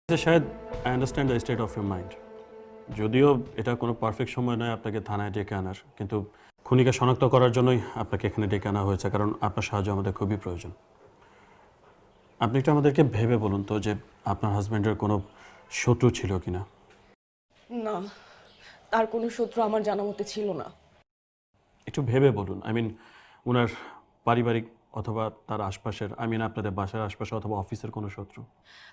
শায়দ I understand the state of your mind. যদিও এটা কোনো পারফেক্ট সময় নয় আপনাকে থানায় ডেকে আনার, কিন্তু খুনিকে শনাক্ত করার জন্যই আপনাকে এখানে ডেকে আনা হয়েছে, কারণ আপনার সাহায্য আমাদের খুবই প্রয়োজন। আপনি একটু আমাদেরকে ভেবে বলুন তো যে আপনার হাজব্যান্ডের কোনো শত্রু ছিল কিনা। না, তার কোনো শত্রু আমার জানা মতে ছিল না। একটু ভেবে বলুন, ওনার পারিবারিক অথবা তার আশপাশের, আপনাদের বাসার আশপাশে অথবা অফিসের কোনো শত্রু।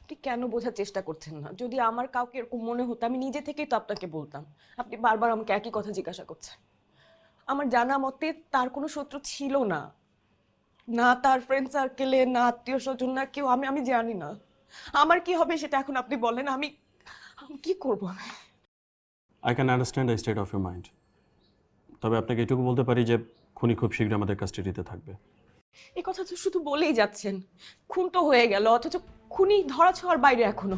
আপনি কেন বোঝার চেষ্টা করছেন না? যদি আমার কাউকে এরকম মনে হতো আমি নিজে থেকেই তো আপনাকে বলতাম। আপনি বারবার আমাকে একই কথা জিজ্ঞাসা করছেন। আমার জানা মতে তার কোনো শত্রু ছিল না, না তার ফ্রেন্ড সার্কেলে, না আত্মীয় স্বজন, না কেউ। আমি জানি না আমার কি হবে সেটা এখন আপনি বলেন। আমি আমি কি করব? I can understand the state of your mind. তবে আপনাকে এটুকু বলতে পারি যে খুনি খুব শীঘ্রই আমাদের কাস্টাডিতে থাকবে। এই কথা তো শুধু বলেই যাচ্ছেন। খুন তো হয়ে গেল, অথচ খুনি ধরা ছোঁয়ার বাইরে এখনো।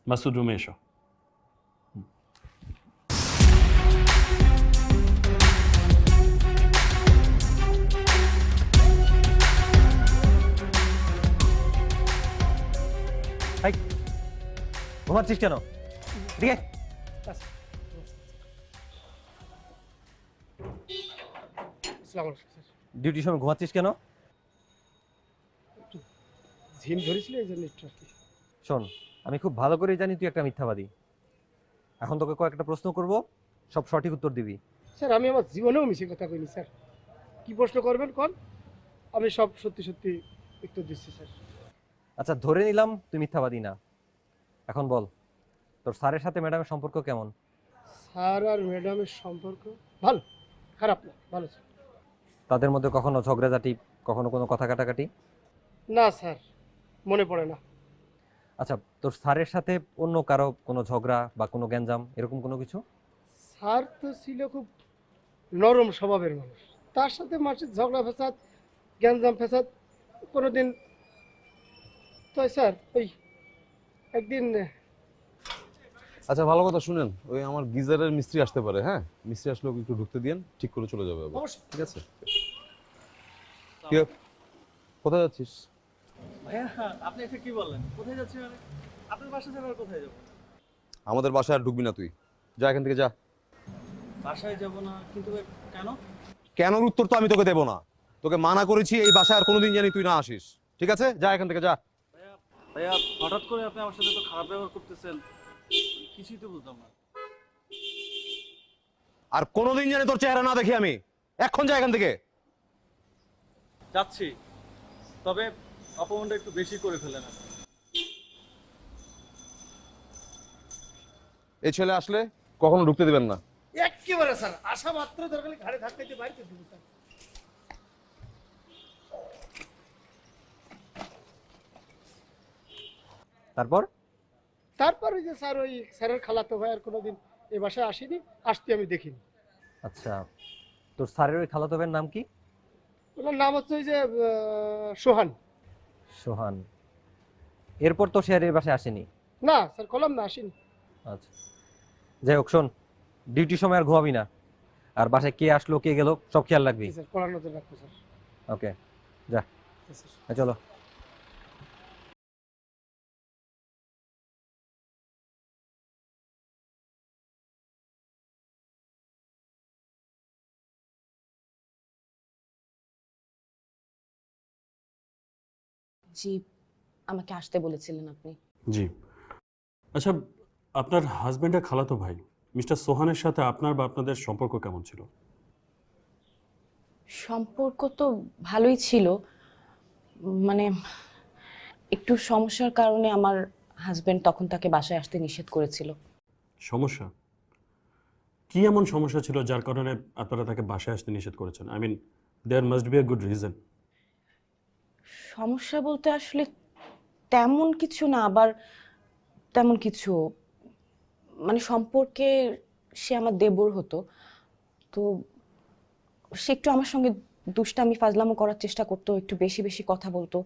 মাসুদ, রুমে এসো। ঘুমাচ্ছিস কেন? ঠিক আছে, ডিউটির সময় ঘুমাচ্ছিস কেন? ঝিম ধরেছিল এই জন্য একটু আর কি। শোন, আমি খুব ভালো করেই জানি তুই একটা মিথ্যাবাদী। এখন তোকে কয়েকটা প্রশ্ন করব, সব সঠিক উত্তর দিবি। স্যার আমি আমার জীবনেও মিছে কথা কইনি স্যার। কি প্রশ্ন করবেন কোন? আমি সব সত্যি সত্যি উত্তর দিচ্ছি স্যার। আচ্ছা, ধরে নিলাম তুই মিথ্যাবাদী না। এখন বল, তোর স্যারের সাথে ম্যাডামের সম্পর্ক কেমন? স্যার আর ম্যাডামের সম্পর্ক ভালো, খারাপ না, ভালো স্যার। তাদের মধ্যে কখনো ঝগড়াঝাটি, কখনো কোনো কথা কাটাকাটি? না স্যার, মনে পড়ে না। আচ্ছা, তোর স্যারের সাথে অন্য কারো কোনো ঝগড়া বা কোনো গ্যাঞ্জাম এরকম কোনো কিছু? স্যার তো ছিল খুব নরম স্বভাবের মানুষ, তার সাথে মাসির ঝগড়া ফেসাদ, গ্যাঞ্জাম ফেসাদ কোনোদিন। তো স্যার ওই একদিন আচ্ছা, ভালো কথা শুনেন, ওই আমার গিজারের মিস্ত্রি আসতে পারে। হ্যাঁ, মিস্ত্রি আসলে ওকে একটু ঢুকতে দিন, ঠিক করে চলে যাবে আবার। ঠিক আছে? কি কোথায় যাচ্ছিস? ভাইয়া, আপনি এসে কি বললেন? কোথায় যাচ্ছি মানে? আপনার বাসা ছাড়া আর কোথায় যাবো? আমাদের বাসায় আর ঢুকবি না তুই। যা এখান থেকে, যা। বাসায় যাব না? কিন্তু কেন? কেনর উত্তর তো আমি তোকে দেবো না। তোকে মানা করেছি এই বাসায় আর কোনোদিন জানি তুই না আসিস। ঠিক আছে? যা এখান থেকে, যা। ভাইয়া, ভাইয়া, হঠাৎ করে আপনি আমার সাথে তো খারাপ ব্যবহার করতেছেন, কিছুই তো বুঝলাম না। আর কোনোদিন জানি তোর চেহারা না দেখি আমি। এখন যা এখান থেকে। যাচ্ছি, তবে অপমানটা একটু বেশি করে ফেলেন আপনি। এই ছেলে আসলে কখনো ঢুকতে দিবেন না। একেবারে স্যার আসা মাত্র দরকার ঘাড়ে ধাক্কাইতে বাইরে দিব স্যার। তারপর? তারপর ওই যে স্যার, ওই স্যারের খালাতো ভাই আর কোনোদিন এ বাসায় আসেনি, আসতে আমি দেখিনি। আচ্ছা, তোর স্যারের ওই খালাতো ভাইয়ের নাম কি? ওনার নাম হচ্ছে ওই যে সোহান। সোহান। এরপর তো সে আর এই বাসায় আসেনি? না স্যার, কলম না, আসেনি। আচ্ছা, যাই হোক, শোন, ডিউটির সময় আর ঘুমাবি না। আর বাসায় কে আসলো কে গেল সব খেয়াল রাখবি। জি স্যার, কড়া নজর রাখবো স্যার। ওকে, যা। জি স্যার। চলো। জি, আমাকে আসতে বলেছিলেন আপনি। জি। আচ্ছা, আপনার হাজব্যান্ডের খালাতো ভাই মিস্টার সোহানের সাথে আপনার বা আপনাদের সম্পর্ক কেমন ছিল? সম্পর্ক তো ভালোই ছিল, মানে একটু সমস্যার কারণে আমার হাজবেন্ড তখন তাকে বাসায় আসতে নিষেধ করেছিল। সমস্যা? কি এমন সমস্যা ছিল যার কারণে আপনারা তাকে বাসায় আসতে নিষেধ করেছেন? There must be a good reason. সমস্যা বলতে আসলে তেমন কিছু না, আবার তেমন কিছু, মানে সম্পর্কে সে আমার দেবর হতো। তো সে একটু আমার সঙ্গে দুষ্টামি ফাজলামো করার চেষ্টা করতো, একটু বেশি বেশি কথা বলতো,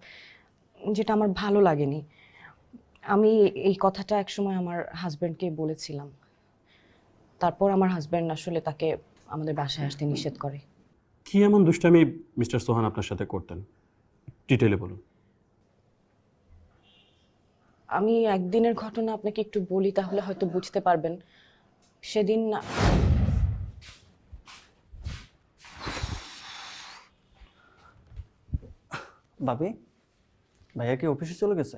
যেটা আমার ভালো লাগেনি। আমি এই কথাটা একসময় আমার হাজব্যান্ডকে বলেছিলাম। তারপর আমার হাজব্যান্ড আসলে তাকে আমাদের বাসায় আসতে নিষেধ করে। কি এমন দুষ্টামি মিস্টার সোহান আপনার সাথে করতেন, ডিটেলে বলুন। আমি একদিনের ঘটনা আপনাকে একটু বলি, তাহলে হয়তো বুঝতে পারবেন। সেদিন ভাবি, ভাইয়া কি অফিসে চলে গেছে?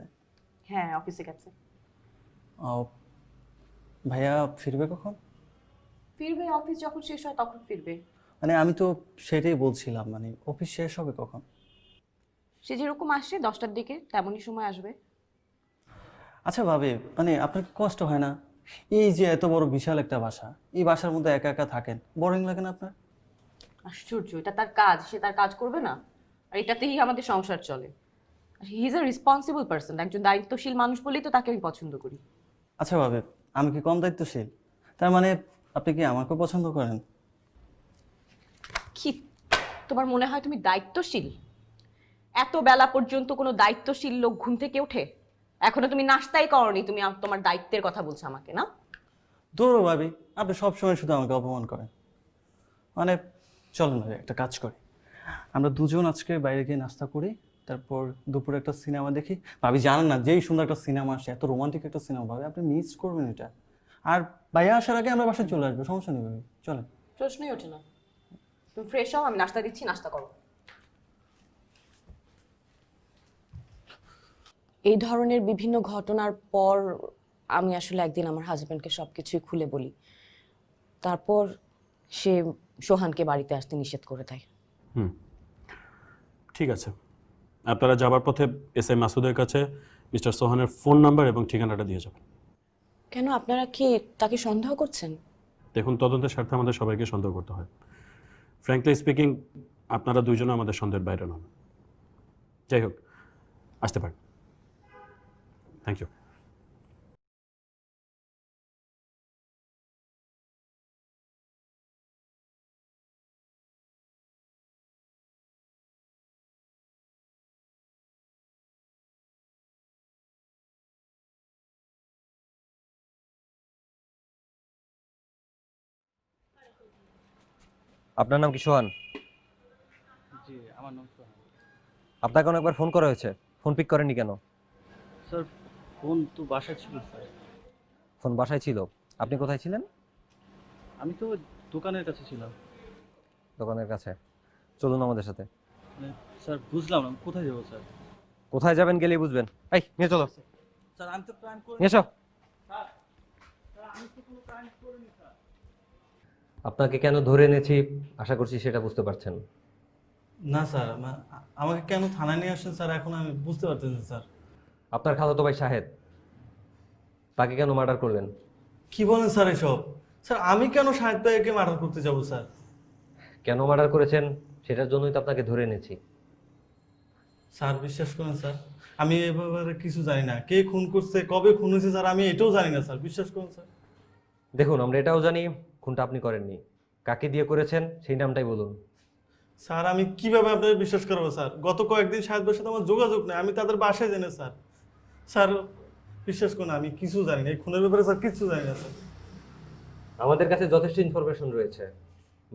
হ্যাঁ, অফিসে গেছে। আহ, ভাইয়া ফিরবে কখন? ফিরবে, অফিস যখন শেষ হয় তখন ফিরবে। মানে আমি তো সেটাই বলছিলাম, মানে অফিস শেষ হবে কখন? সে যেরকম আসে 10টার দিকে, তেমনই সময় আসবে। আচ্ছা ভাবি, মানে আপনার কি কষ্ট হয় না? এই যে এত বড় বিশাল একটা বাসা, এই বাসার মধ্যে একা একা থাকেন, বোরিং লাগে না আপনার? আশ্চর্য, এটা তার কাজ, সে তার কাজ করবে না? আর এটাতেই আমাদের সংসার চলে। He is a responsible person, একজন দায়িত্বশীল মানুষ বলেই তো তাকে আমি পছন্দ করি। আচ্ছা ভাবি, আমি কি কম দায়িত্বশীল? তার মানে আপনি কি আমাকেও পছন্দ করেন? কি তোমার মনে হয় তুমি দায়িত্বশীল? এত বেলা পর্যন্ত কোনো দায়িত্বশীল লোক ঘুম থেকে ওঠে? এখনো তুমি নাস্তাই করনি, তুমি তোমার দায়িত্বের কথা বলছো আমাকে, না? দূর ভাবি, আপনি সবসময় শুধু আমাকে অপমান করেন। মানে চলেন ভাই, একটা কাজ করি, আমরা দুজন আজকে বাইরে গিয়ে নাস্তা করি, তারপর দুপুরে একটা সিনেমা দেখি। ভাবি জানেন না, যেই সুন্দর একটা সিনেমা আসে, এত রোমান্টিক একটা সিনেমা, ভাবি আপনি মিস করবেন এটা। আর ভাইয়া আসার আগে আমরা বাসায় চলে আসবো, সমস্যা নেই ভাবি, চলেন। প্রশ্নই ওঠে না। তুমি ফ্রেশ হও, আমি নাস্তা দিচ্ছি, নাস্তা করো। এই ধরনের বিভিন্ন ঘটনার পর আমি আসলে একদিন আমার হাজবেন্ডকে সবকিছুই খুলে বলি। তারপর সে সোহানকে বাড়িতে আসতে নিষেধ করে দেয়। ঠিক আছে, আপনারা যাবার পথে এসআই মাসুদের কাছে মিস্টার সোহানের ফোন নাম্বার এবং ঠিকানাটা দিয়ে যাবেন। কেন, আপনারা কি তাকে সন্দেহ করছেন? দেখুন, তদন্তের স্বার্থে আমাদের সবাইকে সন্দেহ করতে হয়। ফ্র্যাঙ্কলি স্পিকিং, আপনারা দুইজনও আমাদের সন্দেহের বাইরে নন। যাই হোক, আসতে পারেন। Thank you. আপনার নাম কি সোহান? জি, আমার নাম সোহান। আপনাকে অনেকবার ফোন করা হয়েছে, ফোন পিক করেননি কেন? স্যার, ফোন তো বাসায় ছিল স্যার। ফোন বাসায় ছিল? আপনি কোথায় ছিলেন? আমি তো দোকানের কাছে ছিলাম। দোকানের কাছে। চলুন আমাদের সাথে। মানে স্যার বুঝলাম না, কোথায় যাবো স্যার? কোথায় যাবেন গেলেই বুঝবেন। এই নিয়ে চলো, স্যার আমি তো প্ল্যান করি। নিয়ে এসো। স্যার, আমি তো কোনো প্ল্যান করিনি স্যার। আপনাকে কেন ধরে এনেছি আশা করছি সেটা বুঝতে পারছেন। না স্যার, আমাকে কেন থানায় নিয়ে আসছেন স্যার, এখন আমি বুঝতে পারতেছি না, স্যার। আপনার খালাতো ভাই শাহেদ, তাকে কেন মার্ডার করলেন? কি বলেন স্যার এসব? স্যার আমি কেন সাহেব ভাইকে মার্ডার করতে যাবো স্যার? কেন মার্ডার করেছেন সেটার জন্যই তো আপনাকে ধরে এনেছি। স্যার বিশ্বাস করেন স্যার, আমি এ ব্যাপারে কিছু জানি না। কে খুন করছে, কবে খুন হয়েছে স্যার, আমি এটাও জানি না স্যার, বিশ্বাস করুন স্যার। দেখুন, আমরা এটাও জানি খুনটা আপনি করেননি। কাকে দিয়ে করেছেন সেই নামটাই বলুন। স্যার আমি কিভাবে আপনাদের বিশ্বাস করবো স্যার? গত কয়েকদিন সাহেব ভাইয়ের সাথে আমার যোগাযোগ নেই, আমি তাদের বাসায় জেনে স্যার। স্যার বিশ্বাস করুন, আমি কিছু জানি না এই খুনের ব্যাপারে স্যার, কিছু জানি না স্যার। আমাদের কাছে যথেষ্ট ইনফরমেশন রয়েছে।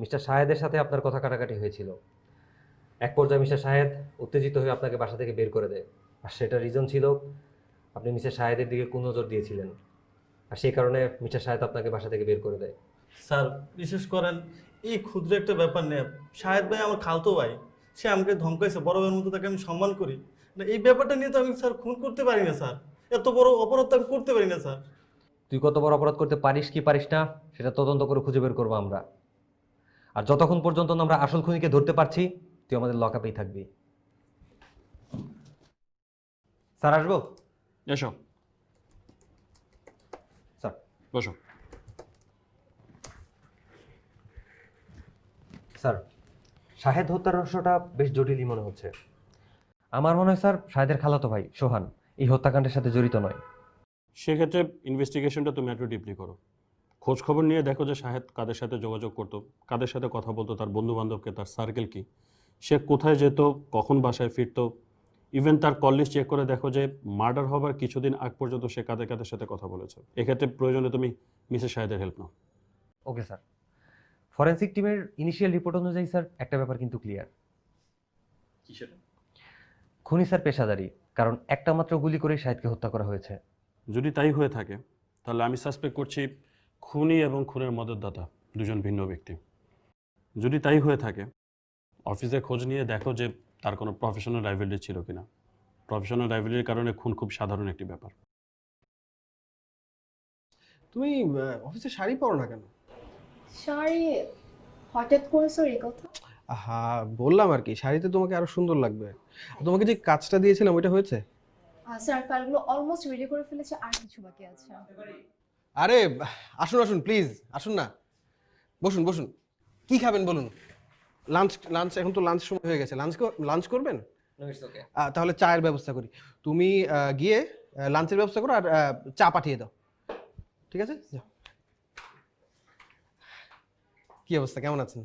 মিস্টার শাহেদের সাথে আপনার কথা কাটাকাটি হয়েছিল। এক পর্যায়ে মিস্টার শাহেদ উত্তেজিত হয়ে আপনাকে বাসা থেকে বের করে দেয়। আর সেটা রিজন ছিল আপনি মিস্টার শাহেদের দিকে কুনজর দিয়েছিলেন। আর সেই কারণে মিস্টার শাহেদ আপনাকে বাসা থেকে বের করে দেয়। স্যার বিশেষ করেন, এই ক্ষুদ্র একটা ব্যাপার নেই। শাহেদ ভাই আমার খালতো ভাই, সে আমাকে ধমকাইছে, বড় ভাইয়ের মতো তাকে আমি সম্মান করি না। এই ব্যাপারটা নিয়ে তো আমি স্যার খুন করতে পারি না স্যার, এত বড় অপরাধ তো আমি করতে পারি না স্যার। তুই কত বড় অপরাধ করতে পারিস কি পারিস না সেটা তদন্ত করে খুঁজে বের করবো আমরা। আর যতক্ষণ পর্যন্ত না আমরা আসল খুনিকে ধরতে পারছি তুই আমাদের লকআপেই থাকবি। স্যার আসবো? এসো, স্যার বসো। স্যার, শাহেদ হত্যার রহস্যটা বেশ জটিলই মনে হচ্ছে। আমার মনে হয় স্যার শাহেদের খালাতো ভাই সোহান এই হত্যাকাণ্ডের সাথে জড়িত নয়। সেক্ষেত্রে ইনভেস্টিগেশনটা তুমি একটু ডিপলি করো, খোঁজ খবর নিয়ে দেখো যে শাহেদ কাদের সাথে যোগাযোগ করতো, কাদের সাথে কথা বলতো, তার বন্ধু বান্ধবকে, তার সার্কেল কি, সে কোথায় যেত, কখন বাসায় ফিরতো। ইভেন তার কল লিস্ট চেক করে দেখো যে মার্ডার হবার কিছুদিন আগ পর্যন্ত সে কাদের কাদের সাথে কথা বলেছে। এক্ষেত্রে প্রয়োজনে তুমি মিসেস শাহেদের হেল্প নাও। Okay sir. ফরেনসিক টিমের ইনিশিয়াল রিপোর্ট অনুযায়ী স্যার একটা ব্যাপার কিন্তু ক্লিয়ার। কি সেটা? খুনি স্যার পেশাদারি, কারণ একটা মাত্র গুলি করেই শাহেদকে হত্যা করা হয়েছে। যদি তাই হয়ে থাকে তাহলে আমি সাসপেক্ট করছি খুনি এবং খুনের মদতদাতা দুজন ভিন্ন ব্যক্তি। যদি তাই হয়ে থাকে অফিসে খোঁজ নিয়ে দেখো যে তার কোনো প্রফেশনাল রাইভেলরি ছিল কিনা। প্রফেশনাল রাইভেলরির কারণে খুন খুব সাধারণ একটি ব্যাপার। তুমি অফিসে শাড়ি পরো না কেন? শাড়ি হঠাৎ করে স্যার এই কথা? হ্যাঁ বললাম আর কি, শাড়িতে তোমাকে আরো সুন্দর লাগবে। তোমাকে যে কাজটা দিয়েছিলাম ওইটা হয়েছে? স্যার ফাইলগুলো অলমোস্ট রেডি করে ফেলেছে, আর কিছু বাকি আছে। আরে আসুন আসুন প্লিজ, আসুন না, বসুন বসুন। কি খাবেন বলুন? লাঞ্চ লাঞ্চ এখন তো লাঞ্চ সময় হয়ে গেছে। লাঞ্চ করবেন? তাহলে চায়ের ব্যবস্থা করি। তুমি গিয়ে লাঞ্চের ব্যবস্থা করো আর চা পাঠিয়ে দাও, ঠিক আছে? যাও। কি অবস্থা, কেমন আছেন?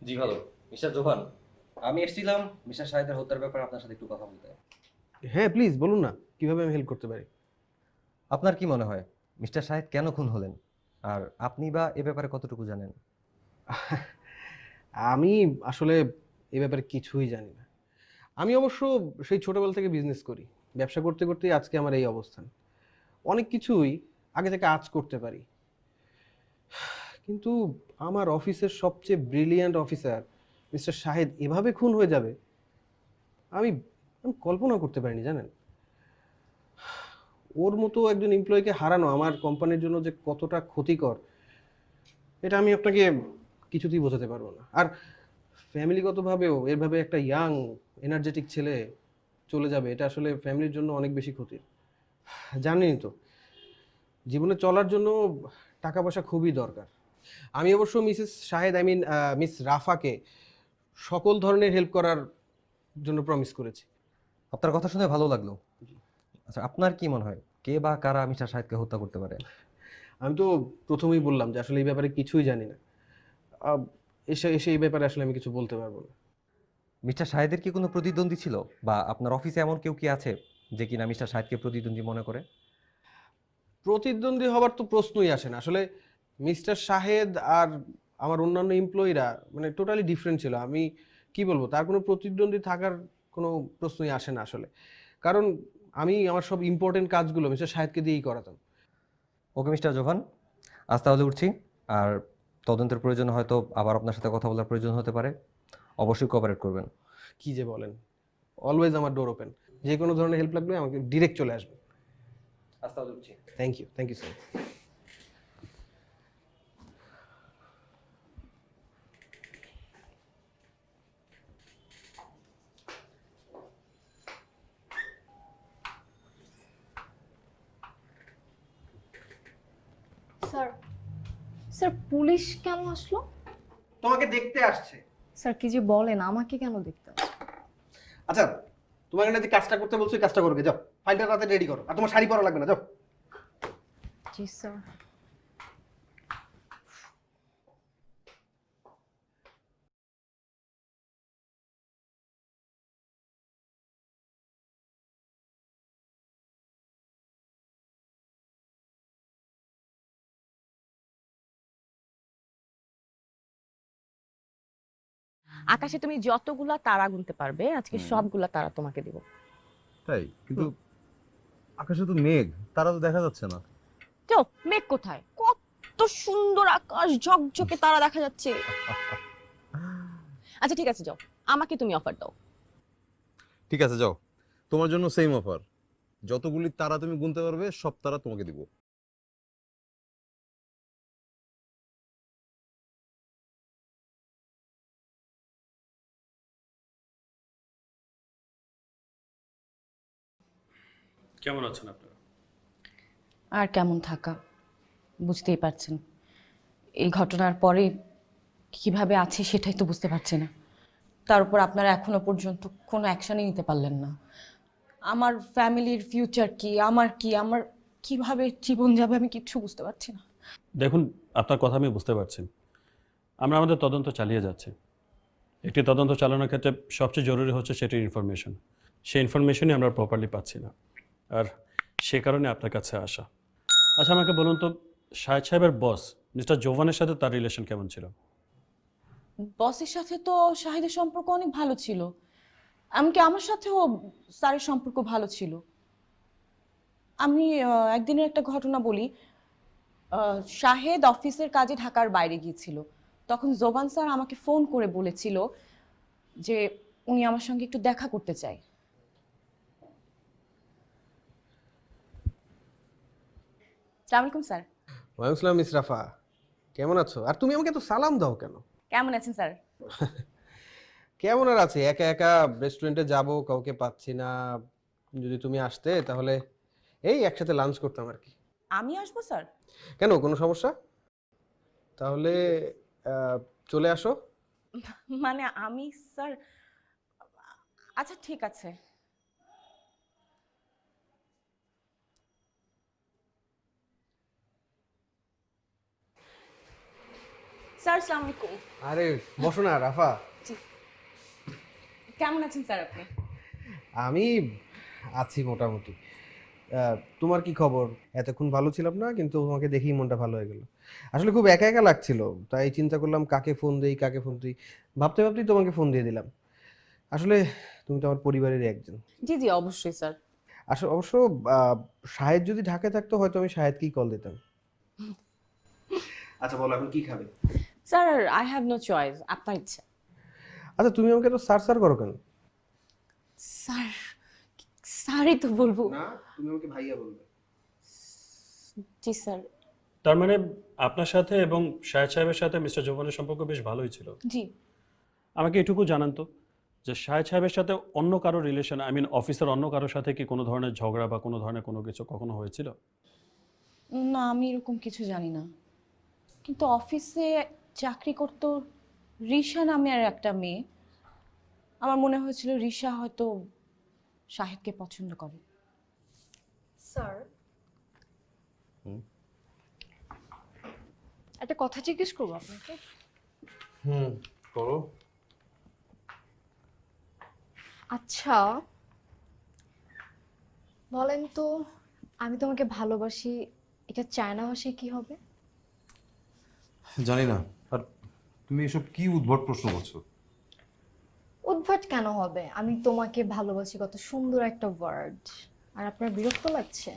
জি ভালো। মিস্টার জোহান, আমি এসেছিলাম মিস্টার শাহেদের হত্যার ব্যাপারে আপনার সাথে একটু কথা বলতে। হ্যাঁ প্লিজ বলুন না, কিভাবে আমি হেল্প করতে পারি? আপনার কি মনে হয় মিস্টার শাহেদ কেন খুন হলেন, আর আপনি বা এ ব্যাপারে কতটুকু জানেন? আমি আসলে এই ব্যাপারে কিছুই জানি না। আমি অবশ্য সেই ছোটবেলা থেকে বিজনেস করি, ব্যবসা করতে করতেই আজকে আমার এই অবস্থান। অনেক কিছুই আগে থেকে আজ করতে পারি, কিন্তু আমার অফিসের সবচেয়ে ব্রিলিয়ান্ট অফিসার মিস্টার শাহেদ এভাবে খুন হয়ে যাবে আমি আমি কল্পনা করতে পারিনি, জানেন? ওর মতো একজন এমপ্লয়িকে হারানো আমার কোম্পানির জন্য যে কতটা ক্ষতিকর এটা আমি আপনাকে কিছুতেই বোঝাতে পারবো না। আর ফ্যামিলিগতভাবেও এভাবে একটা ইয়াং এনার্জেটিক ছেলে চলে যাবে, এটা আসলে ফ্যামিলির জন্য অনেক বেশি ক্ষতির। জানেনই তো, জীবনে চলার জন্য টাকা পয়সা খুবই দরকার। আমি অবশ্য মিসেস শাহেদ মিস রাফাকে সকল ধরনের হেল্প করার জন্য প্রমিস করেছি। আপনার কথা শুনে ভালো লাগলো। আচ্ছা, আপনার কি মনে হয় কে বা কারা মিস্টার শাহেদকে হত্যা করতে পারে? আমি তো প্রথমেই বললাম যে আসলে এই ব্যাপারে কিছুই জানি না। এসে এসে এই ব্যাপারে আসলে আমি কিছু বলতে পারবো না। মিস্টার শাহেদের কি কোনো প্রতিদ্বন্দ্বী ছিল, বা আপনার অফিসে এমন কেউ কি আছে যে কিনা মিস্টার শাহেদকে প্রতিদ্বন্দ্বী মনে করে? প্রতিদ্বন্দ্বী হবার তো প্রশ্নই আসে না। আসলে মিস্টার শাহেদ আর আমার অন্যান্য এমপ্লয়িরা মানে টোটালি ডিফারেন্ট ছিল। আমি কি বলবো, তার কোনো প্রতিদ্বন্দ্বী থাকার কোনো প্রশ্নই আসে না আসলে। কারণ আমি আমার সব ইম্পর্টেন্ট কাজগুলো মিস্টার শাহেদকে দিয়েই করাতাম। ওকে মিস্টার জোহান, আজ তাহলে উঠছি। আর তদন্তের প্রয়োজন হয়তো আবার আপনার সাথে কথা বলার প্রয়োজন হতে পারে, অবশ্যই কোঅপারেট করবেন। কি যে বলেন, অলওয়েজ আমার ডোর ওপেন। যে কোনো ধরনের হেল্প লাগবে আমাকে ডিরেক্ট চলে আসবে। আজ তাহলে উঠছি। Thank you sir. Sir sir police কেন আসলো? তোমাকে দেখতে আসছে। স্যার কি যে বলেন, আমাকে কেন দেখতে? আচ্ছা, তোমাকে না যে কাজটা করতে বলছো এই কাজটা করবে, যাও ফাইলটা রাতে রেডি করো। আর তোমার শাড়ি পরা লাগবে না, যাও। জি স্যার। আকাশে তুমি যতগুলা তারা গুনতে পারবে আজকে সবগুলা তারা তোমাকে দিব। তাই? কিন্তু আকাশে তো মেঘ, তারা তো দেখা যাচ্ছে না। তো মেঘ কোথায়? কত সুন্দর আকাশ, ঝকঝকে তারা দেখা যাচ্ছে। আচ্ছা ঠিক আছে, যাও আমাকে তুমি অফার দাও। ঠিক আছে যাও, তোমার জন্য সেম অফার। যতগুলি তারা তুমি গুনতে পারবে সব তারা তোমাকে দিব। কেমন আছেন আপনারা? আর কেমন থাকা, বুঝতেই পারছেন। এই ঘটনার পরে কিভাবে আছি সেটাই তো বুঝতে পারছি না। তার উপর আপনারা এখনো পর্যন্ত কোনো অ্যাকশনই নিতে পারলেন না। আমার ফ্যামিলির ফিউচার কি, আমার কিভাবে জীবন যাবে আমি কিচ্ছু বুঝতে পারছি না। দেখুন, আপনার কথা আমি বুঝতে পারছি। আমরা আমাদের তদন্ত চালিয়ে যাচ্ছি। একটি তদন্ত চালানোর ক্ষেত্রে সবচেয়ে জরুরি হচ্ছে সেটির ইনফরমেশন। সেই ইনফরমেশনই আমরা প্রপারলি পাচ্ছি না, আর সে কারণে আপনার কাছে আসা। আচ্ছা, আমাকে বলুন তো, শাহেদ সাহেবের বস মিস্টার জোভানের সাথে তার রিলেশন কেমন ছিল? বসের সাথে তো শাহিদের সম্পর্ক অনেক ভালো ছিল, এমনকি আমার সাথেও স্যারের সম্পর্ক ভালো ছিল। আমি একদিনের একটা ঘটনা বলি। শাহেদ অফিসের কাজে ঢাকার বাইরে গিয়েছিল, তখন জোবান স্যার আমাকে ফোন করে বলেছিল যে উনি আমার সঙ্গে একটু দেখা করতে চায়। আসসালামু আলাইকুম স্যার। ওয়ালাইকুম আসসালাম মিস রাফা, কেমন আছো? আর তুমি আমাকে তো সালাম দাও কেন? কেমন আছেন স্যার? কেমন আর আছে, একা একা রেস্টুরেন্টে যাব, কাউকে পাচ্ছি না। যদি তুমি আসতে তাহলে এই একসাথে লাঞ্চ করতাম আর কি। আমি আসবো স্যার? কেন, কোনো সমস্যা? তাহলে আহ, চলে আসো। মানে আমি স্যার, আচ্ছা ঠিক আছে। স্যার আসসালামু আলাইকুম। আরে বসো না রাফা। জি, কেমন আছেন স্যার আপনি? আমি আছি মোটামুটি। তোমার কি খবর? এতক্ষণ ভালো ছিলাম না, কিন্তু তোমাকে দেখেই মনটা ভালো হয়ে গেল। আসলে খুব একা একা লাগছিল, তাই চিন্তা করলাম কাকে ফোন দেই কাকে ফোন দিই। ভাবতে ভাবতেই তোমাকে ফোন দিয়ে দিলাম। আসলে তুমি তো আমার পরিবারেরই একজন। জি জি অবশ্যই স্যার। আসলে অবশ্য আহ, শাহেদ যদি ঢাকায় থাকতো হয়তো আমি শাহেদকেই কল দিতাম। আচ্ছা বলো, এখন কি খাবে? Sir I have no choice, আপনার ইচ্ছা। আচ্ছা তুমি আমাকে তো স্যার স্যার করো কেন? স্যার, স্যারই তো বলবো। না, তুমি আমাকে ভাইয়া বলবে। জি স্যার। তার মানে আপনার সাথে এবং শাহেদ সাহেবের সাথে মিস্টার জোভানের সম্পর্ক বেশ ভালোই ছিল। জি। আমাকে এটুকু জানান তো, যে শাহেদ সাহেবের সাথে অন্য কারো রিলেশন, আই মিন অফিসের অন্য কারোর সাথে কি কোনো ধরনের ঝগড়া বা কোনো ধরনের কোনো কিছু কখনো হয়েছিল? না, আমি এরকম কিছু জানি না, কিন্তু অফিসে চাকরি করতো রিশা নামের একটা মেয়ে। আমার মনে হয়েছিল রিশা হয়তো শাহেদকে পছন্দ করে। স্যার, একটা কথা জিজ্ঞেস করবো আপনাকে। করো। আচ্ছা বলেন তো, আমি তোমাকে ভালোবাসি এটা চায়না ভাষায় কি হবে? জানি না। আর তুমি এসব কি উদ্ভট প্রশ্ন করছো? উদ্ভট কেন হবে? আমি তোমাকে ভালোবাসি কত সুন্দর একটা ওয়ার্ড, আর আপনার বিরক্ত লাগছে?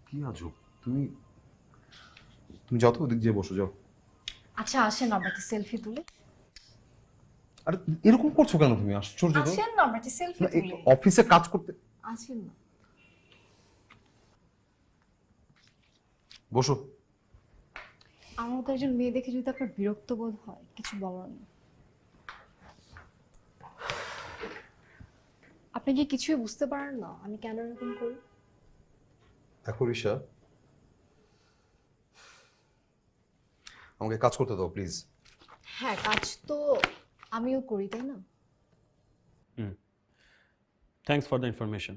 কি আজব। তুমি তুমি যত ওদিক যেয়ে বসো, যাও। আচ্ছা আসেন আমরা একটা সেলফি তুলি। আর এরকম করছো কেন তুমি? আশ্চর্য তো। আসেন না আমরা একটা সেলফি না, এই তুলি। অফিসে কাজ করতে। আসেন না। বসো। আমার মতো একজন মেয়ে দেখে যদি আপনার বিরক্ত বোধ হয়, কিছু বলার নেই। আপনি কি কিছুই বুঝতে পারেন না আমি কেন এরকম করি? দেখো রিশা, আমাকে কাজ করতে দাও প্লিজ। হ্যাঁ, কাজ তো আমিও করি, তাই না? Thanks for the information.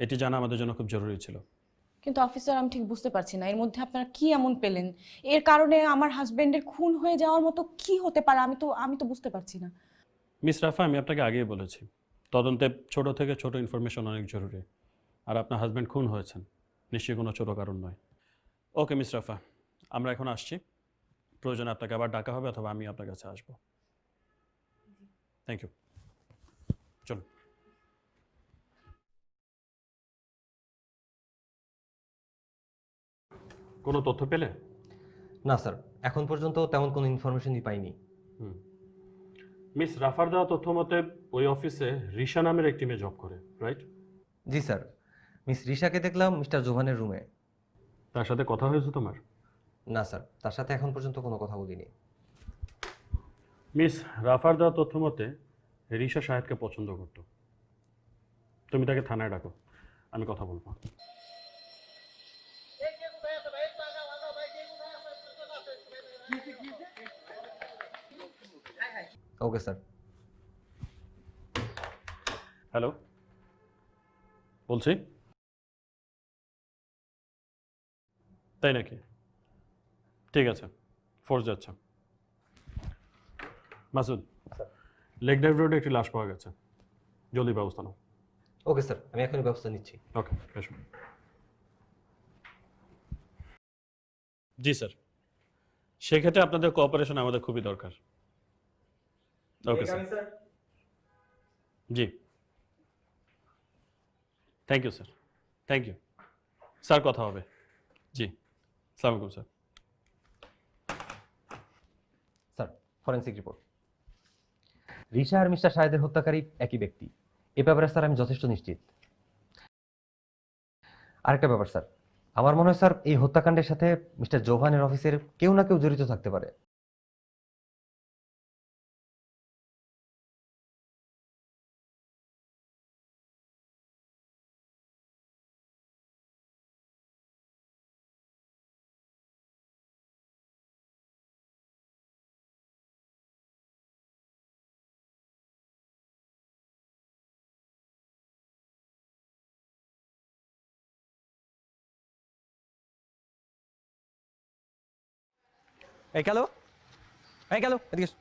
এটি জানা আমাদের জন্য খুব জরুরি ছিল। কিন্তু অফিসার, আমি ঠিক বুঝতে পারছি না এর মধ্যে আপনারা কি এমন পেলেন, এর কারণে আমার হাজবেন্ডের খুন হয়ে যাওয়ার মতো কি হতে পারে? আমি তো বুঝতে পারছি না। মিস রাফা, আমি আপনাকে আগেই বলেছি, তদন্তে ছোট থেকে ছোট ইনফরমেশন অনেক জরুরি। আর আপনার হাজব্যান্ড খুন হয়েছেন, নিশ্চয়ই কোনো ছোট কারণ নয়। ওকে মিস রাফা, আমরা এখন আসছি। প্রয়োজনে আপনাকে আবার ডাকা হবে অথবা আমি আপনার কাছে আসবো। Thank you. চলুন। কোনো তথ্য পেলে? না স্যার, এখন পর্যন্ত তেমন কোনো ইনফরমেশনই পাইনি। মিস রাফার দেওয়া তথ্য মতে ওই অফিসে রিশা নামের একটি মেয়ে জব করে, রাইট? জি স্যার, মিস রিশাকে দেখলাম মিস্টার জোভানের রুমে। তার সাথে কথা হয়েছে তোমার? না স্যার, তার সাথে এখন পর্যন্ত কোনো কথা বলিনি। মিস রাফার দেওয়া তথ্য মতে রিশা শাহেদকে পছন্দ করত। তুমি তাকে থানায় ডাকো, আমি কথা বলবো। Okay sir. হ্যালো, বলছি। তাই নাকি? ঠিক আছে, ফোর্স যাচ্ছে। মাসুদ, লেক ড্রাইভ রোডে একটি লাশ পাওয়া গেছে, জলদি ব্যবস্থা নাও। ওকে স্যার, আমি এখনই ব্যবস্থা নিচ্ছি। ওকে, এসো। জি স্যার, সেক্ষেত্রে আপনাদের কোঅপারেশন আমাদের খুবই দরকার। Okay sir. জি, thank you sir, thank you sir, কথা হবে। জি, আসসালামু আলাইকুম sir. Sir, forensic report. Risha আর মিস্টার শাহেদের হত্যাকারী একই ব্যক্তি, এ ব্যাপারে স্যার আমি যথেষ্ট নিশ্চিত। আরেকটা ব্যাপার স্যার, আমার মনে হয় স্যার এই হত্যাকাণ্ডের সাথে মিস্টার জোভানের অফিসের কেউ না কেউ জড়িত থাকতে পারে। এই গেল, এই গেল, এদিকে এসো।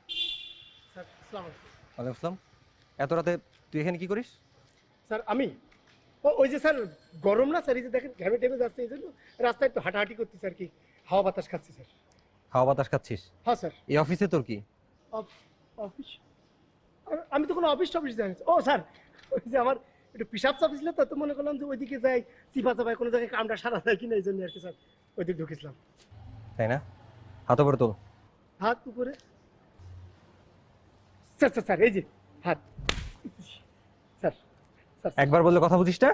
স্যার আসসালামু আলাইকুম। ওয়ালাইকুম আসসালাম। এত রাতে তুই এখানে কি করিস? স্যার আমি ওই যে স্যার গরম না স্যার, এই যে দেখেন ঘেমে টেমে যাচ্ছে, এই জন্য রাস্তায় একটু হাঁটাহাঁটি করতেছি আর কি, হাওয়া বাতাস খাচ্ছি স্যার। হাওয়া বাতাস খাচ্ছিস? হ্যাঁ স্যার। এই অফিসে তোর কি? অফিস? আমি তো কোনো অফিস টফিস জানি। ও স্যার, ওই যে আমার একটু পিসাব চাপি ছিল, তো মনে করলাম যে ওইদিকে যাই, চিপা চাপাই কোনো জায়গায় কামটা সারা যায় কিনা, এই জন্য আর কি স্যার ওইদিকে ঢুকেছিলাম। তাই না? হাত উপরে তোল। হাত উপরে? স্যার স্যার স্যার এই যে হাত। স্যার স্যার একবার বললে কথা বুঝিস না?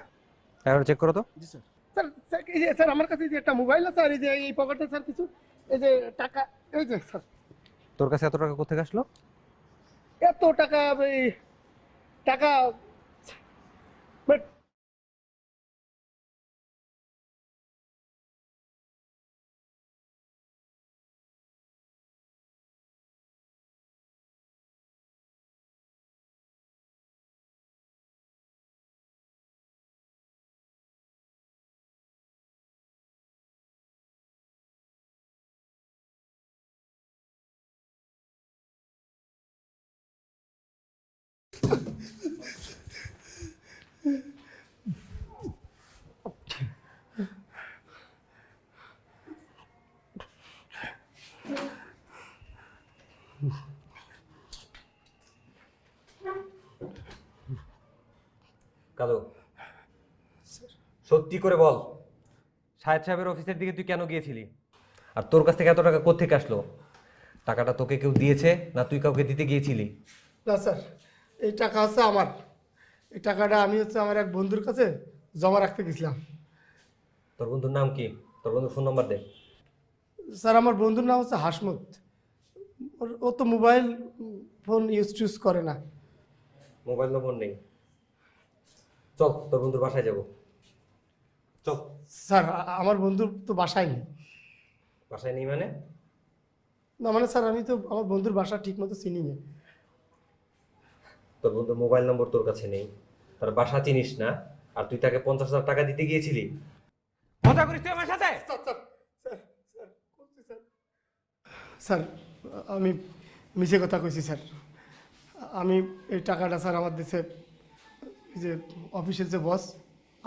একবার চেক করো তো। জি স্যার। স্যার স্যার এই যে স্যার আমার কাছে এই যে একটা মোবাইল আছে, আর এই যে এই পকেটে স্যার কিছু এই যে টাকা, এই যে স্যার। তোর কাছে এত টাকা কোথেকে আসলো? এত টাকা এই টাকা বাট কালো, সত্যি করে বল, শাহেদ সাহেবের অফিসের দিকে তুই কেন গিয়েছিলি? আর তোর কাছ থেকে এত টাকা কোত্থেকে আসলো? টাকাটা তোকে কেউ দিয়েছে না তুই কাউকে দিতে গিয়েছিলি? না স্যার, এই টাকা হচ্ছে আমার। এই টাকাটা আমি হচ্ছে আমার এক বন্ধুর কাছে জমা রাখতে গেছিলাম। তোর বন্ধুর নাম কি? তোর বন্ধুর ফোন নাম্বার দে। স্যার আমার বন্ধুর নাম হচ্ছে হাসমত। ও তো মোবাইল ফোন ইউজ করে না। মোবাইল নম্বর নেই? চল তোর বন্ধুর বাসায় যাব। চল। স্যার আমার বন্ধুর তো বাসায় নেই। বাসায় নেই মানে? না মানে স্যার আমি তো আমার বন্ধুর বাসা ঠিক মতো চিনি না। তোর বন্ধুর মোবাইল নম্বর তোর কাছে নেই, তার বাসা চিনিস না, আর তুই তাকে 50,000 টাকা দিতে গিয়েছিলি? মজা করিস তুই আমার সাথে? স্যার স্যার স্যার স্যার বলছি স্যার। স্যার আমি মিছে কথা কইছি স্যার। আমি এই টাকাটা স্যার আমার দেশে এই যে অফিসের যে বস,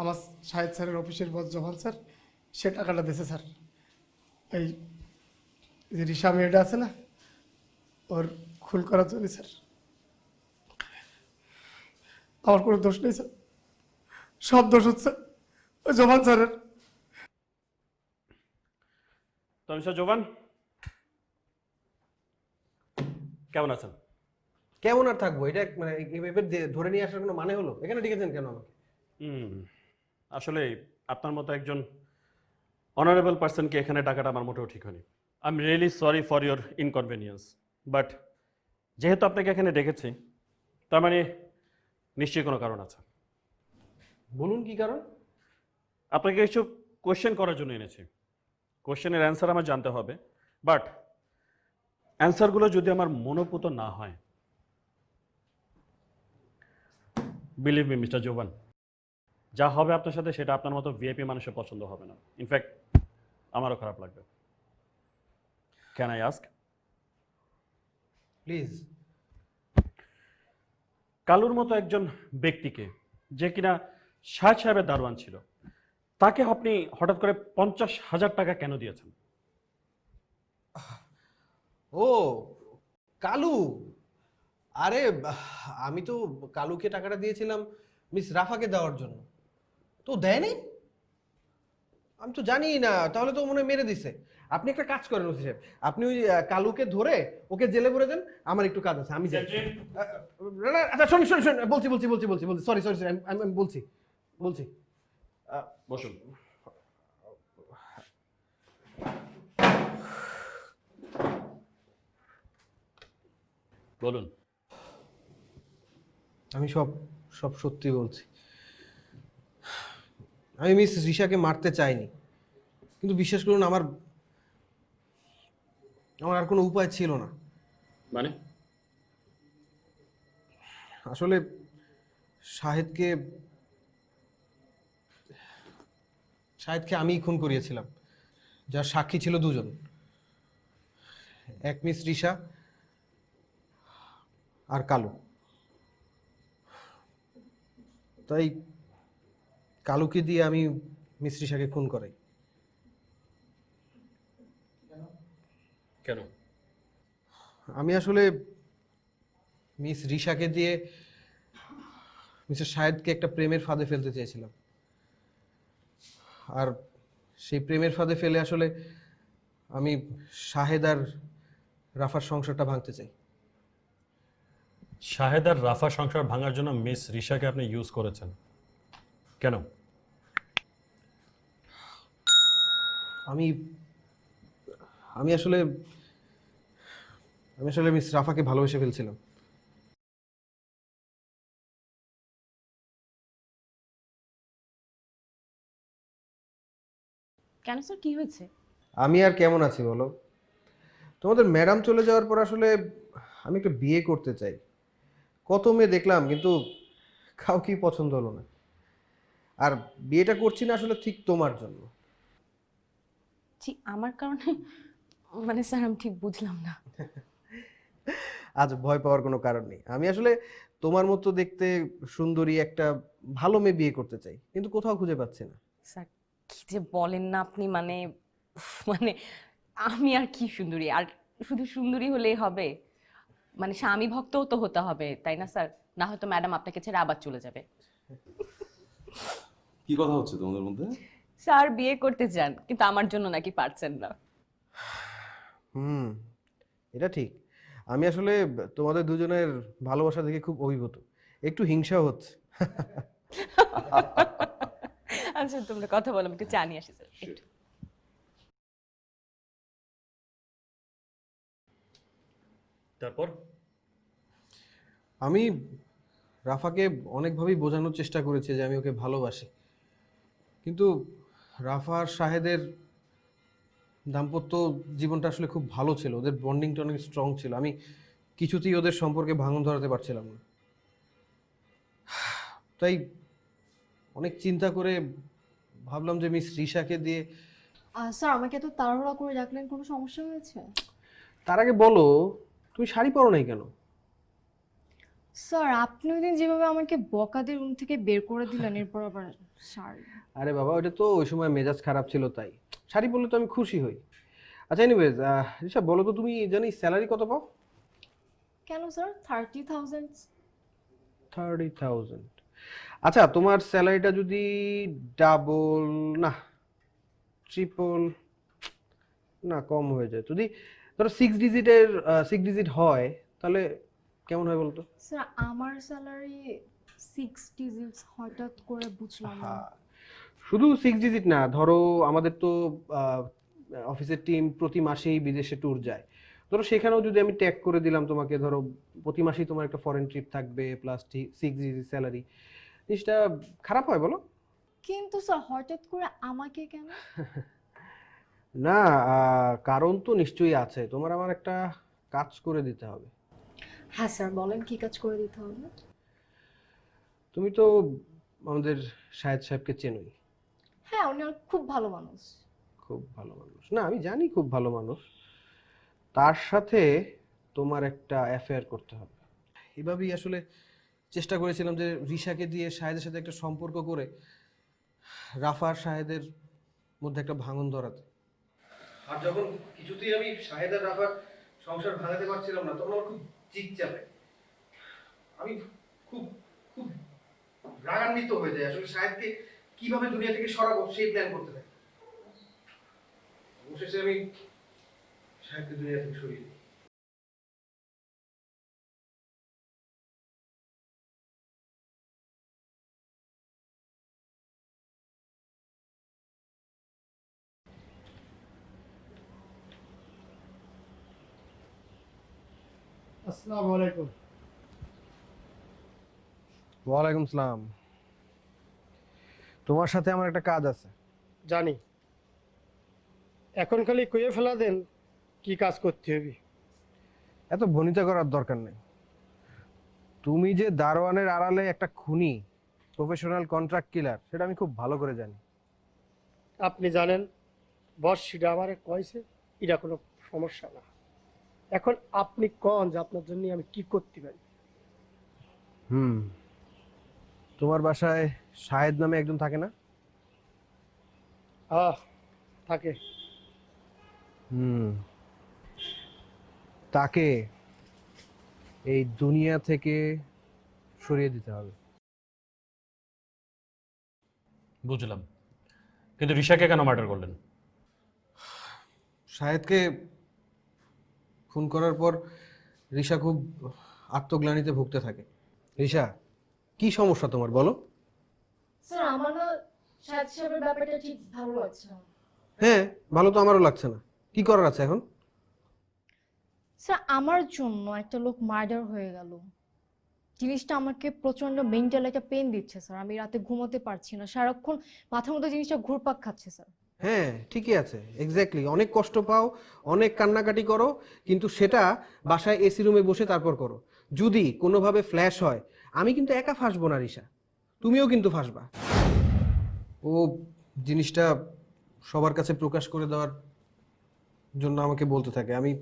আমার শাহেদ স্যারের অফিসের বস যখন স্যার, সে টাকাটা দিয়েছে স্যার। এই যে রিসা মেয়েটা আছে না, ওর খুন করার জন্য স্যার। আমার কোনো দোষ নেই স্যার, সব দোষ হচ্ছে ওই জোবান স্যারের। তো মিস্টার জোবান, কেমন আছেন? কেমন আর থাকবো? এটা মানে এভাবে ধরে নিয়ে আসার কোনো মানে হলো? এখানে ডেকেছেন কেন আমাকে? আসলে আপনার মতো একজন অনারেবল পার্সনকে এখানে ডাকাটা আমার মোটেও ঠিক হয়নি। I am really sorry for your inconvenience, but যেহেতু আপনাকে এখানে ডেকেছি, তার মানে নিশ্চয়ই কোনো কারণ আছে। বলুন কি কারণ? আপনাকে কিছু কোয়েশ্চেন করার জন্য এনেছি। কোয়েশ্চেনের অ্যান্সার আমার জানতে হবে, বাট অ্যান্সারগুলো যদি আমার মনোপুত না হয়, বিলিভ মি মিস্টার জোবান, যা হবে আপনার সাথে সেটা আপনার মতো ভিআইপি মানুষের পছন্দ হবে না। ইনফ্যাক্ট আমারও খারাপ লাগবে। Can I ask, please. কালুর মতো একজন ব্যক্তিকে, যে কিনা শাহেদ সাহেবের দারোয়ান ছিল, তাকে আপনি হঠাৎ করে 50,000 টাকা কেন দিয়েছেন? ও কালু, আরে আমি তো কালুকে টাকাটা দিয়েছিলাম মিস রাফাকে দেওয়ার জন্য, তো দেয়নি। আমি তো জানি না, তাহলে তো মনে হয় মেরে দিছে। আপনি একটা কাজ করেন ওসি সাহেব, আপনি ওই কালুকে ধরে ওকে জেলে ভরে দেন, আমার একটু কাজ আছে, আমি যাই। না, না, আচ্ছা শোন শোন শোন, বলছি বলছি বলছি বলছি বলছি সরি সরি সরি, আমি বলছি বলছি। বসুন। বলুন। আমি সব সব সত্যি বলছি। আমি মিস রিশাকে মারতে চাইনি, কিন্তু বিশ্বাস করুন আমার আমার আর কোনো উপায় ছিল না। মানে? আসলে শাহেদকে আমিই খুন করিয়েছিলাম, যার সাক্ষী ছিল দুজন, এক মিস রিশা আর কালু। তাই কালুকে দিয়ে আমি মিস রিশাকে খুন করাই। কেন? আমি আসলে মিস রিশাকে দিয়ে মিস্টার শাহেদকে একটা প্রেমের ফাঁদে ফেলতে চেয়েছিলাম, আর সেই প্রেমের ফাঁদে ফেলে আসলে আমি শাহেদ আর রাফার সংসারটা ভাঙতে চাই। শাহেদ আর রাফা সংসার ভাঙার জন্য মিস রিশাকে আপনি ইউজ করেছেন কেন? আমি আমি আসলে আমি আসলে মিস রাফাকে ভালোবেসে ফেলছিলাম। কেন স্যার, কি হয়েছে? আমি আর কেমন আছি বলো? তোমাদের ম্যাডাম চলে যাওয়ার পর আসলে আমি একটা বিয়ে করতে চাই। কত মেয়ে দেখলাম, কিন্তু কাউকেই পছন্দ হলো না। আর বিয়েটা করছি না আসলে ঠিক তোমার জন্য। জি, আমার কারণে? মানে স্যার, আমি ঠিক বুঝলাম না। আজ ভয় পাওয়ার কোনো কারণ নেই। আমি আসলে তোমার মতো দেখতে সুন্দরী একটা ভালো মেয়ে বিয়ে করতে চাই, কিন্তু কোথাও খুঁজে পাচ্ছি না। স্যার, কি যে বলেন না আপনি, মানে মানে আমি আর কি সুন্দরী? আর শুধু সুন্দরী হলেই হবে? মানে স্বামী ভক্তও তো হতে হবে, তাই না স্যার? না হয়তো ম্যাডাম আপনাকে ছেড়ে আবার চলে যাবে। কি কথা হচ্ছে তোমাদের মধ্যে? স্যার বিয়ে করতে চান, কিন্তু আমার জন্য নাকি পারছেন না। হুম, এটা ঠিক। আমি আসলে তোমাদের দুজনের ভালোবাসা দেখে খুব অভিভূত, একটু হিংসাও হচ্ছে। আচ্ছা, তোমরা কথা বলো, আমি একটু চা নিয়ে আসি স্যার। একটু। তারপর? আমি রাফাকে অনেকভাবেই বোঝানোর চেষ্টা করেছি যে আমি ওকে ভালোবাসি, কিন্তু রাফা আর শাহেদের দাম্পত্য জীবনটা আসলে খুব ভালো ছিল, ওদের বন্ডিংটা অনেক স্ট্রং ছিল। আমি কিছুতেই ওদের সম্পর্কে ভাঙন ধরাতে পারছিলাম না। তাই অনেক চিন্তা করে ভাবলাম যে মিস রিশাকে দিয়ে। স্যার, আমাকে তো তাড়াহুড়া করে ডাকলেন, কোনো সমস্যা হয়েছে? তার আগে বলো, তুমি শাড়ি পরো নাই কেন? স্যার, আপনি ওই দিন যেভাবে আমাকে বকা দিয়ে রুম থেকে বের করে দিলেন, এরপর আবার শাড়ি? আরে বাবা, ওইটা তো ওই সময় মেজাজ খারাপ ছিল, তাই শাড়ি পরলে তো আমি খুশি হই। আচ্ছা, এনিওয়েজ রিশা বলো তো, তুমি জানি স্যালারি কত পাও? কেন স্যার? 30,000। 30,000? আচ্ছা, তোমার স্যালারিটা যদি ডাবল না ট্রিপল না কম হয়ে যায়, যদি ধরো 6 ডিজিট হয়, তাহলে কেমন হয় বলতো? স্যার, আমার স্যালারি 6 ডিজিটস, হঠাৎ করে বুঝলাম না। হ্যাঁ, শুধু 6 ডিজিট না, ধরো আমাদের তো অফিসের টিম প্রতি মাসেই বিদেশে ট্যুর যায়। ধরো সেখানেও যদি আমি ট্যাগ করে দিলাম তোমাকে, ধরো প্রতি মাসেই তোমার একটা ফরেন ট্রিপ থাকবে প্লাস 6 ডিজিট স্যালারি, জিনিসটা খারাপ হয় বলো? কিন্তু স্যার, হঠাৎ করে আমাকে কেন? না, কারণ তো নিশ্চয়ই আছে। তোমার আমার একটা কাজ করে দিতে হবে। হ্যাঁ স্যার, বলেন কি কাজ করে দিতে হবে? তুমি তো আমাদের শাহেদ সাহেবকে চেনোই। হ্যাঁ, উনি খুব ভালো মানুষ। খুব ভালো মানুষ, না আমি জানি খুব ভালো মানুষ, তার সাথে তোমার একটা অ্যাফেয়ার করতে হবে। এভাবেই আসলে চেষ্টা করেছিলাম যে রিশাকে দিয়ে শাহেদের সাথে একটা সম্পর্ক করে রাফার শাহেদের মধ্যে একটা ভাঙন ধরাতে। আর যখন কিছুতেই আমি শাহেদ আর রাফার সংসার ভাঙাতে পারছিলাম না, তখন আমার খুব চিৎ চাপে, আমি খুব খুব রাগান্বিত হয়ে যাই। আসলে শাহেদকে কিভাবে দুনিয়া থেকে সরাবো সেই প্ল্যান করতে থাকি। অবশেষে আমি শাহেদকে দুনিয়া থেকে সরিয়ে দিই। আসসালামু আলাইকুম। ওয়ালাইকুম সালাম। তোমার সাথে আমার একটা কাজ আছে। জানি, এখন খালি কইয়ে ফেলা দেন কি কাজ করতে হবে। এত ভনিতা করার দরকার নেই। তুমি যে দারোয়ানের আড়ালে একটা খুনি, প্রফেশনাল কন্ট্রাক্ট কিলার, সেটা আমি খুব ভালো করে জানি। আপনি জানেন বস সেটা আমারে কয়েছে, এটা কোনো সমস্যা না। এখন আপনি কন যে আপনার জন্য আমি কি করতে পারি। তোমার বাসায় শাহেদ নামে একজন থাকে না? থাকে। তাকে এই দুনিয়া থেকে সরিয়ে দিতে হবে। বুঝলাম, কিন্তু রিশাকে কেন মার্ডার করলেন? শাহেদকে খুন করার পর রিশা খুব আত্মগ্লানিতে ভুগতে থাকে। রিশা, কি সমস্যা তোমার বলো? স্যার আমার না শাহেদ সাহেবের ব্যাপারটা ঠিক ভালো লাগছে না। হ্যাঁ, ভালো তো আমারও লাগছে না। কি করার আছে এখন? স্যার আমার জন্য একটা লোক মার্ডার হয়ে গেল, জিনিসটা আমাকে প্রচন্ড মেন্টাল একটা পেন দিচ্ছে স্যার। আমি রাতে ঘুমোতে পারছি না, সারাক্ষণ মাথার মধ্যে জিনিসটা ঘুরপাক খাচ্ছে স্যার। হ্যাঁ ঠিকই আছে, এক্স্যাক্টলি। অনেক কষ্ট পাও, অনেক কান্নাকাটি করো, কিন্তু সেটা বাসায় এসি রুমে বসে তারপর করো। যদি কোনোভাবে ফ্ল্যাশ হয়, আমি কিন্তু একা ফাঁসবো না রিশা, তুমিও কিন্তু ফাঁসবা। ও জিনিসটা সবার কাছে প্রকাশ করে দেওয়ার জন্য আমাকে বলতে থাকে। আমি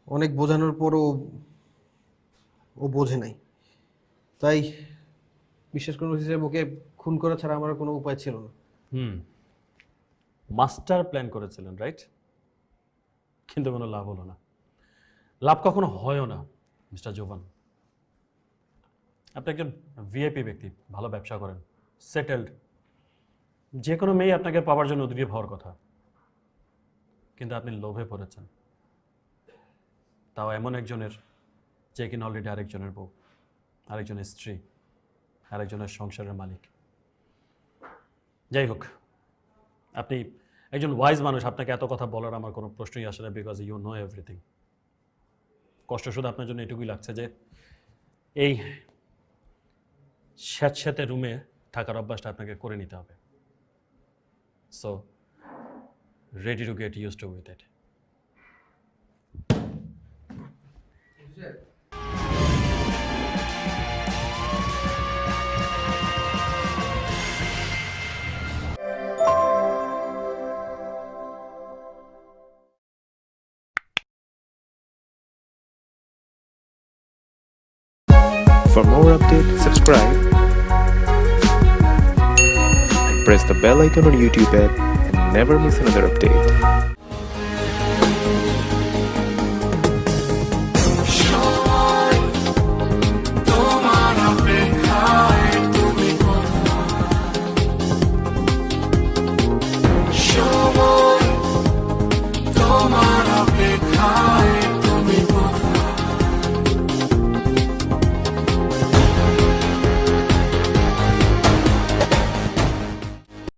অনেক বোঝানোর পরও ও বোঝে নাই। তাই বিশ্বাস করুন হিসেবে ওকে খুন করা ছাড়া আমার কোনো উপায় ছিল না। মাস্টার প্ল্যান করেছিলেন, রাইট? কিন্তু কোনো লাভ হলো না। লাভ কখনো হয়ও না মিস্টার জোভান। আপনি একজন ভিআইপি ব্যক্তি, ভালো ব্যবসা করেন, সেটেলড। যে কোনো মেয়ে আপনাকে পাওয়ার জন্য উদ্গ্রীব হওয়ার কথা, কিন্তু আপনি লোভে পড়েছেন, তাও এমন একজনের যে কিনা অলরেডি আরেকজনের বউ, আরেকজনের স্ত্রী, আরেকজনের সংসারের মালিক। যাই হোক, আপনি একজন ওয়াইজ মানুষ, আপনাকে এত কথা বলার আমার কোনো প্রশ্নই আসে না, বিকজ ইউ নো এভরিথিং। কষ্ট শুধু আপনার জন্য এটুকুই লাগছে যে এই স্যাঁতস্যাঁতে রুমে থাকার অভ্যাসটা আপনাকে করে নিতে হবে। So ready to get used to with it. For more updates, subscribe and press the bell icon on YouTube app and never miss another update. তোমার অপেক্ষায়